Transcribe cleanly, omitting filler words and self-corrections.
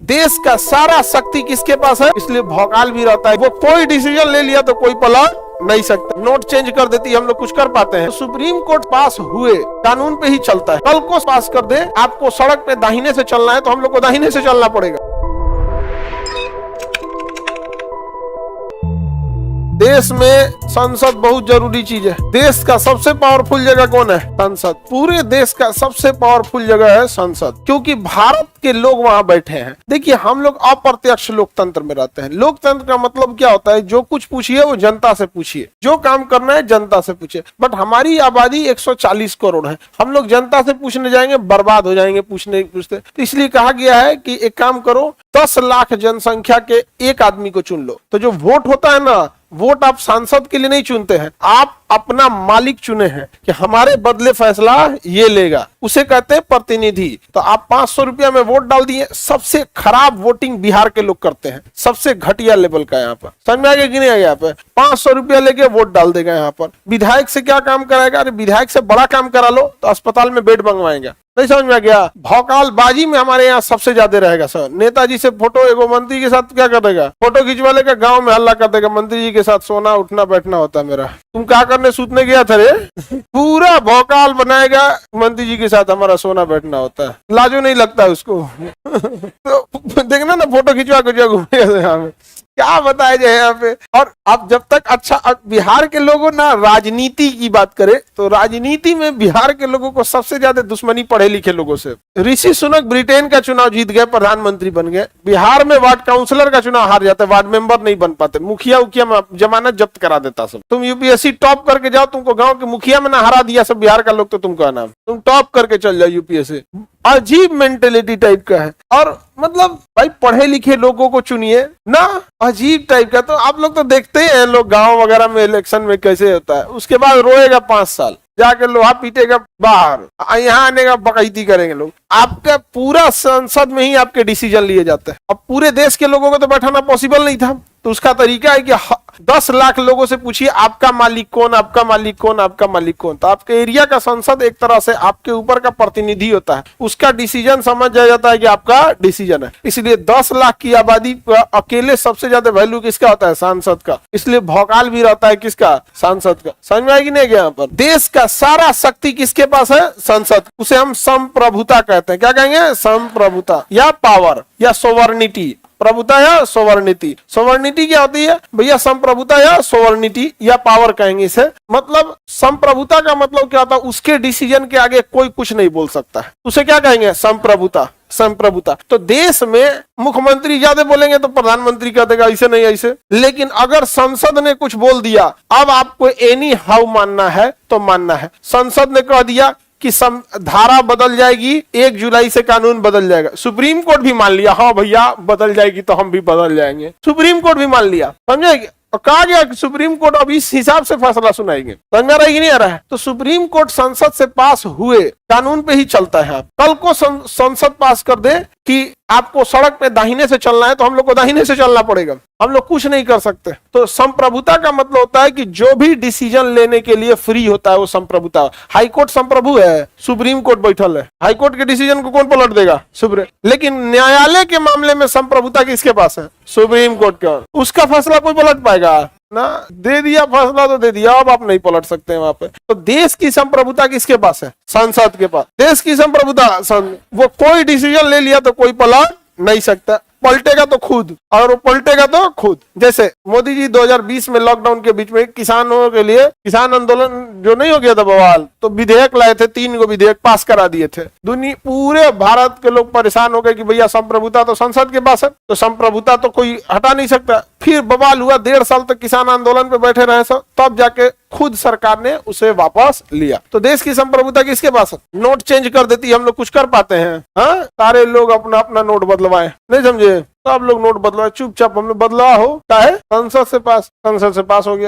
देश का सारा शक्ति किसके पास है, इसलिए भौकाल भी रहता है। वो कोई डिसीजन ले लिया तो कोई पलट नहीं सकता। नोट चेंज कर देती हम लोग कुछ कर पाते हैं। तो सुप्रीम कोर्ट पास हुए कानून पे ही चलता है। कल को पास कर दे आपको सड़क पे दाहिने से चलना है तो हम लोग को दाहिने से चलना पड़ेगा। देश में संसद बहुत जरूरी चीज है। देश का सबसे पावरफुल जगह कौन है? संसद। पूरे देश का सबसे पावरफुल जगह है संसद, क्योंकि भारत के लोग वहां बैठे हैं। देखिए हम लोग अप्रत्यक्ष लोकतंत्र में रहते हैं। लोकतंत्र का मतलब क्या होता है? जो कुछ पूछिए वो जनता से पूछिए, जो काम करना है जनता से पूछिए। बट हमारी आबादी 140 करोड़ है, हम लोग जनता से पूछने जाएंगे बर्बाद हो जाएंगे पूछते। तो इसलिए कहा गया है कि एक काम करो, 10 लाख जनसंख्या के एक आदमी को चुन लो। तो जो वोट होता है ना, वोट आप सांसद के लिए नहीं चुनते हैं, आप अपना मालिक चुने हैं कि हमारे बदले फैसला ये लेगा, उसे कहते हैं प्रतिनिधि। तो आप 500 रुपया में वोट डाल दिए। सबसे खराब वोटिंग बिहार के लोग करते हैं, सबसे घटिया लेवल का। यहाँ पर समझ में आ गया कि नहीं आ गया? यहाँ पे 500 रुपया लेके वोट डाल देगा। यहाँ पर विधायक से क्या काम कराएगा? अरे विधायक से बड़ा काम करा लो तो अस्पताल में बेड मंगवाएंगे। नहीं समझ में आ गया? भौकालबाजी में हमारे यहाँ सबसे ज्यादा रहेगा सर। नेताजी से फोटो एगो मंत्री के साथ क्या कर देगा? फोटो खिंचवा लेगा, गांव में हल्ला कर देगा, मंत्री जी के साथ सोना उठना बैठना होता है मेरा। तुम क्या करने सूतने गया था रे? पूरा भौकाल बनाएगा, मंत्री जी के साथ हमारा सोना बैठना होता है। लाजो नहीं लगता उसको। तो देखना ना, फोटो खिंचवा घूमेगा यहाँ में, क्या बताया जाए यहाँ पे। और अब जब तक अच्छा बिहार के लोगों ना राजनीति की बात करे तो राजनीति में बिहार के लोगों को सबसे ज्यादा दुश्मनी पढ़े लिखे लोगों से। ऋषि सुनक ब्रिटेन का चुनाव जीत गए, प्रधानमंत्री बन गए। बिहार में वार्ड काउंसलर का चुनाव हार जाते, वार्ड मेंबर नहीं बन पाते। मुखिया उखिया में जमानत जब्त करा देता सब। तुम यूपीएससी टॉप करके जाओ, तुमको गाँव के मुखिया में ना हरा दिया सब बिहार का लोग, तो तुमका नाम तुम टॉप करके चल जाओ यूपीएससी। अजीब मेंटेलिटी टाइप का है। और मतलब भाई पढ़े लिखे लोगों को चुनिए ना, अजीब टाइप का। तो आप लोग तो देखते हैं लोग गांव वगैरह में इलेक्शन में कैसे होता है। उसके बाद रोएगा 5 साल, जाके लोहा पीटेगा बाहर, यहाँ आने का बकैती करेंगे लोग। आपका पूरा संसद में ही आपके डिसीजन लिए जाते हैं। अब पूरे देश के लोगों को तो बैठाना पॉसिबल नहीं था, तो उसका तरीका है कि 10 लाख लोगों से पूछिए आपका मालिक कौन, आपका मालिक कौन, आपका मालिक कौन। तो आपके एरिया का संसद एक तरह से आपके ऊपर का प्रतिनिधि होता है, उसका डिसीजन समझ जाता है कि आपका डिसीजन है। इसलिए 10 लाख की आबादी पर अकेले सबसे ज्यादा वैल्यू किसका होता है? सांसद का। इसलिए भौकाल भी रहता है किसका? सांसद का। समझ में आएगी नहीं? यहाँ पर देश का सारा शक्ति किसके पास है? संसद। उसे हम संप्रभुता कहते हैं। क्या कहेंगे? संप्रभुता या पावर या सोवर्निटी। प्रभुता या सोवर्निटी। सोवर्निटी क्या होती है भैया? संप्रभुता या सोवर्निटी या पावर कहेंगे इसे। मतलब संप्रभुता का मतलब क्या होता है? उसके डिसीजन के आगे कोई कुछ नहीं बोल सकता है, उसे क्या कहेंगे? संप्रभुता। संप्रभुता। तो देश में मुख्यमंत्री ज्यादा बोलेंगे तो प्रधानमंत्री कह देगा ऐसे नहीं ऐसे। लेकिन अगर संसद ने कुछ बोल दिया, अब आपको एनी हाउ मानना है तो मानना है। संसद ने कह दिया कि धारा बदल जाएगी, 1 जुलाई से कानून बदल जाएगा। सुप्रीम कोर्ट भी मान लिया, हाँ भैया बदल जाएगी तो हम भी बदल जाएंगे। सुप्रीम कोर्ट भी मान लिया, समझे? और कहा गया कि सुप्रीम कोर्ट अब इस हिसाब से फैसला सुनाएंगे। समझ में आ रहा है कि नहीं आ रहा है? तो सुप्रीम कोर्ट संसद से पास हुए कानून पे ही चलता है। कल को संसद पास कर दे कि आपको सड़क पे दाहिने से चलना है तो हम लोग को दाहिने से चलना पड़ेगा, हम लोग कुछ नहीं कर सकते। तो संप्रभुता का मतलब होता है कि जो भी डिसीजन लेने के लिए फ्री होता है वो संप्रभुता। हाईकोर्ट संप्रभु है, सुप्रीम कोर्ट बैठल है, हाईकोर्ट के डिसीजन को कौन पलट देगा? सुप्रीम। लेकिन न्यायालय के मामले में संप्रभुता किसके पास है? सुप्रीम कोर्ट का। उसका फैसला कोई पलट पाएगा ना? दे दिया फैसला तो दे दिया, अब आप नहीं पलट सकते हैं वहां पे। तो देश की संप्रभुता किसके पास है? संसद के पास। देश की संप्रभुता, वो कोई डिसीजन ले लिया तो कोई पलट नहीं सकता। पलटेगा तो खुद, और वो पलटेगा तो खुद। जैसे मोदी जी 2020 में लॉकडाउन के बीच में किसानों के लिए किसान आंदोलन जो नहीं हो गया था बवाल, तो विधेयक लाए थे, 3 को विधेयक पास करा दिए थे। दुनिया पूरे भारत के लोग परेशान हो गए कि भैया संप्रभुता तो संसद के पास है, तो संप्रभुता तो कोई हटा नहीं सकता। फिर बवाल हुआ, 1.5 साल तक किसान आंदोलन पे बैठे रहे सब, तब जाके खुद सरकार ने उसे वापस लिया। तो देश की संप्रभुता किसके पास है? नोट चेंज कर देती हम लोग कुछ कर पाते हैं? हाँ, सारे लोग अपना अपना नोट बदलवाए, नहीं समझे? सब लोग नोट बदलवाए, चुपचाप हम लोग बदलाव हो, क्या है? संसद से पास हो गया।